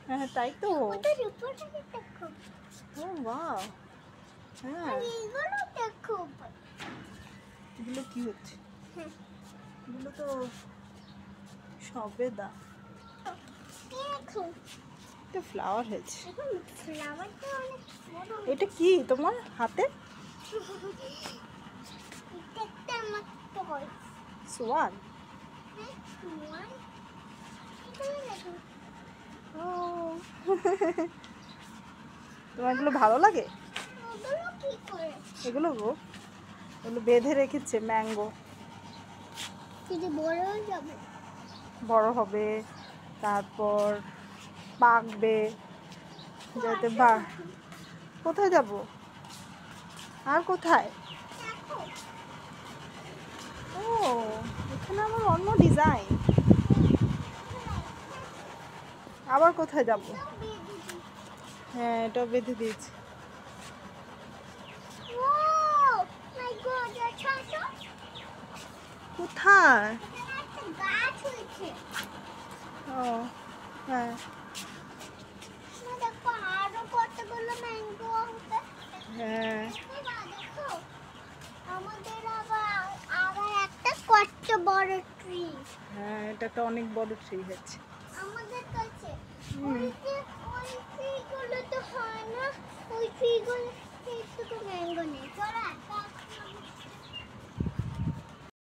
হ্যাঁ তাই তো। ওটার উপরে দেখো। ও ওয়াও। হ্যাঁ এগুলো দেখো। এগুলো কি হচ্ছে? হ্যাঁ। এগুলো তো সবেদা। দেখো। এটা ফ্লাওয়ার হয়েছে। এখন ফ্লাওয়ারটা অনেক বড়। এটা কি তোমার হাতে? এটা একটা আমার টয়। সোয়ান। হ্যাঁ, সোয়ান। এখানে দেখো। ও তোমার এগুলো ভালো লাগে? ওগুলো কি করে? এগুলো গো, এগুলো বেঁধে রেখেছে ম্যাঙ্গো। যদি বড় হয়ে যাবে। বড় হবে, তারপর পাকবে, যাতে বা কোথায় যাব আর কোথায়? দেখো। ও এখানে আমার অন্য ডিজাইন। আবার কোথায় যাব? হ্যাঁ এটাও বেঁধে দিয়েছি। Wow! My God, দেখো। কোথায়? এখানে একটা গাছ হয়েছে। ও হ্যাঁ না দেখো আরো কতগুলো ম্যাঙ্গো হবে। হ্যাঁ দেখো আমাদের আবার একটা কত বড় ট্রি হ্যাঁ, এটা একটা অনেক বড় ট্রি হচ্ছে। আমাদের কাছে। ওই ট্রিগুলো তো হয় না, ওই ট্রিগুলো একটু ম্যাঙ্গো নেই। চলো